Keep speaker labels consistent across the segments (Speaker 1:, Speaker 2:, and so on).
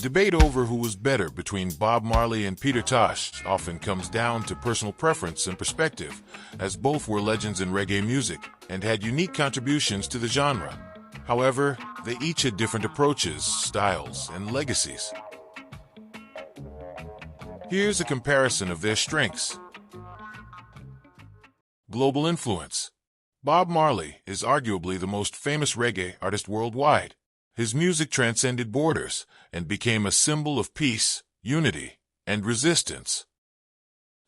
Speaker 1: debate over who was better between Bob Marley and Peter Tosh often comes down to personal preference and perspective, as both were legends in reggae music and had unique contributions to the genre. However, they each had different approaches, styles, and legacies. Here's a comparison of their strengths. Global influence. Bob Marley is arguably the most famous reggae artist worldwide. His music transcended borders and became a symbol of peace, unity, and resistance.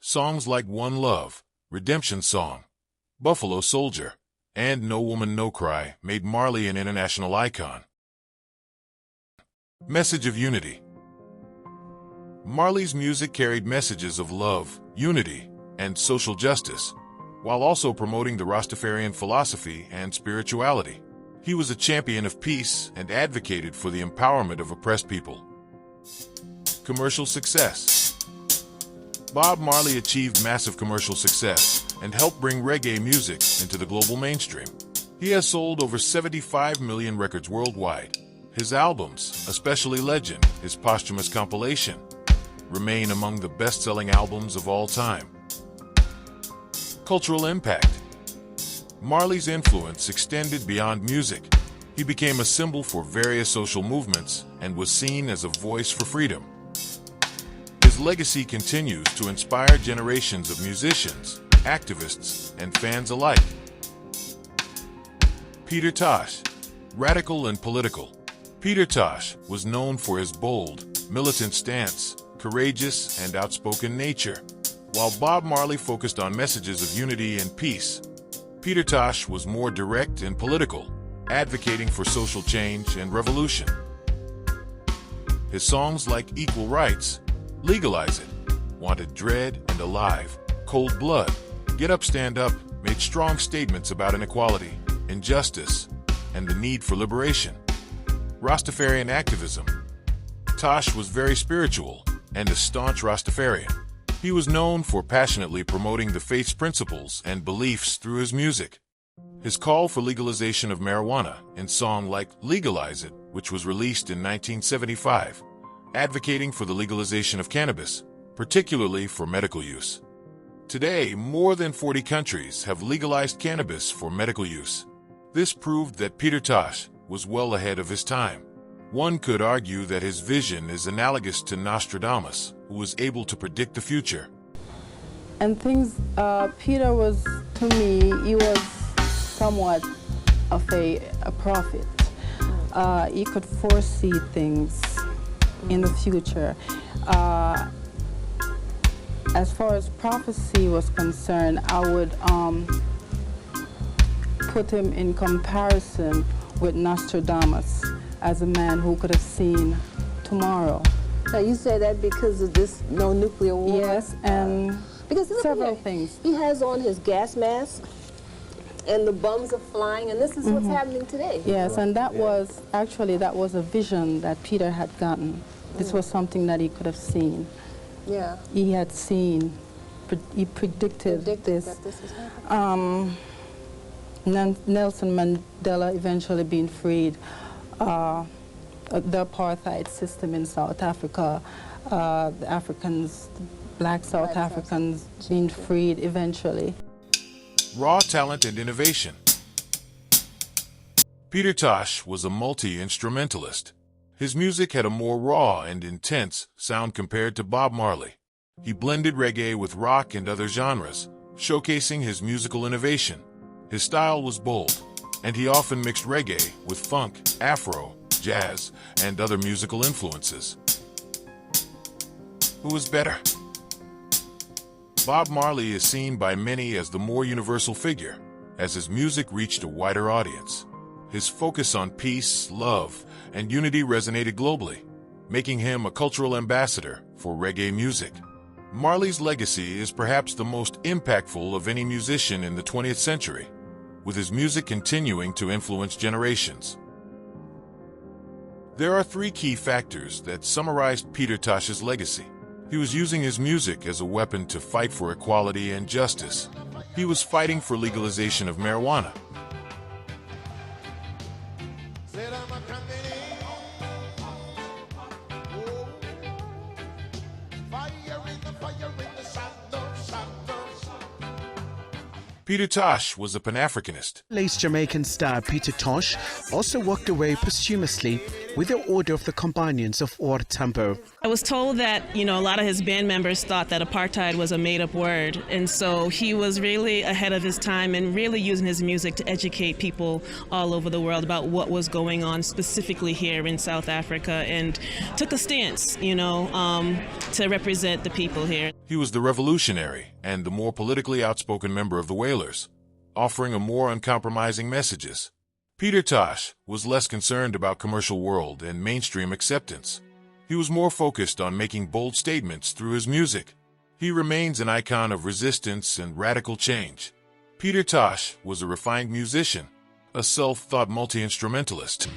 Speaker 1: Songs like One Love, Redemption Song, Buffalo Soldier, and No Woman No Cry made Marley an international icon. Message of unity. Marley's music carried messages of love, unity, and social justice, while also promoting the Rastafarian philosophy and spirituality. He was a champion of peace and advocated for the empowerment of oppressed people. Commercial success. Bob Marley achieved massive commercial success and helped bring reggae music into the global mainstream. He has sold over 75 million records worldwide. His albums, especially Legend, his posthumous compilation, remain among the best-selling albums of all time. Cultural impact. Marley's influence extended beyond music. He became a symbol for various social movements and was seen as a voice for freedom. His legacy continues to inspire generations of musicians, activists, and fans alike. Peter Tosh, radical and political. Peter Tosh was known for his bold, militant stance, courageous and outspoken nature. While Bob Marley focused on messages of unity and peace, Peter Tosh was more direct and political, advocating for social change and revolution. His songs like Equal Rights, Legalize It, Wanted Dread and Alive, Cold Blood, Get Up Stand Up made strong statements about inequality, injustice, and the need for liberation. Rastafarian activism. Tosh was very spiritual and a staunch Rastafarian. He was known for passionately promoting the faith's principles and beliefs through his music. His call for legalization of marijuana in songs like Legalize It, which was released in 1975, advocating for the legalization of cannabis, particularly for medical use. Today, more than 40 countries have legalized cannabis for medical use. This proved that Peter Tosh was well ahead of his time. One could argue that his vision is analogous to Nostradamus, who was able to predict the future.
Speaker 2: And Peter was, to me, he was somewhat of a prophet. He could foresee things in the future. As far as prophecy was concerned, I would put him in comparison with Nostradamus as a man who could have seen tomorrow.
Speaker 3: Now you say that because of this no nuclear war?
Speaker 2: Yes, and
Speaker 3: because
Speaker 2: several things.
Speaker 3: He has on his gas mask, and the bums are flying, and this is what's happening today.
Speaker 2: Yes, and that was a vision that Peter had gotten. This was something that he could have seen.
Speaker 3: Yeah.
Speaker 2: He had seen, he predicted this.
Speaker 3: That this was happening.
Speaker 2: Nelson Mandela eventually being freed. The apartheid system in South Africa, the Africans, black South Africans being freed eventually.
Speaker 1: Raw talent and innovation. Peter Tosh was a multi-instrumentalist. His music had a more raw and intense sound compared to Bob Marley. He blended reggae with rock and other genres, showcasing his musical innovation. His style was bold, and he often mixed reggae with funk, afro, jazz, and other musical influences. Who was better? Bob Marley is seen by many as the more universal figure, as his music reached a wider audience. His focus on peace, love, and unity resonated globally, making him a cultural ambassador for reggae music. Marley's legacy is perhaps the most impactful of any musician in the 20th century, with his music continuing to influence generations. There are three key factors that summarized Peter Tosh's legacy. He was using his music as a weapon to fight for equality and justice. He was fighting for legalization of marijuana. Peter Tosh was a Pan-Africanist.
Speaker 4: Late Jamaican star Peter Tosh also walked away posthumously with the Order of the Companions of Or Tambo.
Speaker 5: I was told that, a lot of his band members thought that apartheid was a made-up word, and so he was really ahead of his time and really using his music to educate people all over the world about what was going on specifically here in South Africa, and took a stance, to represent the people here.
Speaker 1: He was the revolutionary and the more politically outspoken member of the Wailers, offering a more uncompromising messages. Peter Tosh was less concerned about commercial world and mainstream acceptance. He was more focused on making bold statements through his music. He remains an icon of resistance and radical change. Peter Tosh was a refined musician, a self-taught multi-instrumentalist.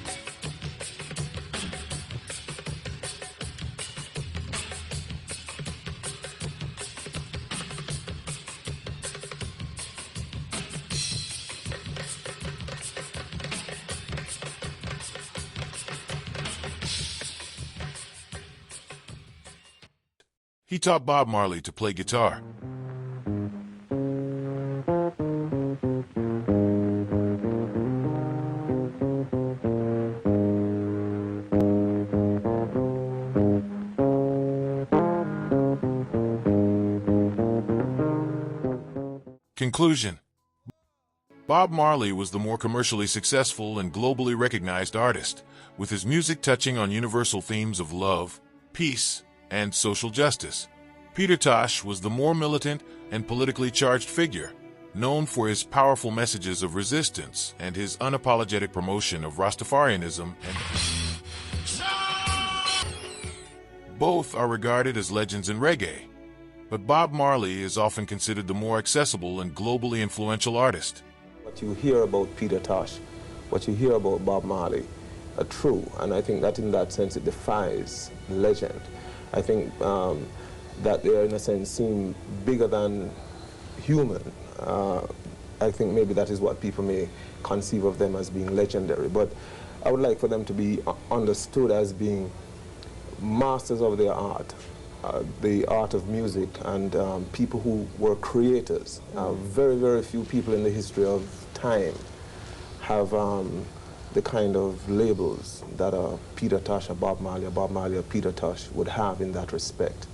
Speaker 1: He taught Bob Marley to play guitar. Conclusion: Bob Marley was the more commercially successful and globally recognized artist, with his music touching on universal themes of love, peace, and social justice. Peter Tosh was the more militant and politically charged figure, known for his powerful messages of resistance and his unapologetic promotion of Rastafarianism. Both are regarded as legends in reggae, but Bob Marley is often considered the more accessible and globally influential artist.
Speaker 6: What you hear about Peter Tosh, what you hear about Bob Marley are true, and I think that in that sense it defies legend. I think that they, in a sense, seem bigger than human. I think maybe that is what people may conceive of them as being legendary. But I would like for them to be understood as being masters of their art, the art of music, and people who were creators. Very, very few people in the history of time have the kind of labels that Peter Tosh or Bob Marley or Peter Tosh would have in that respect.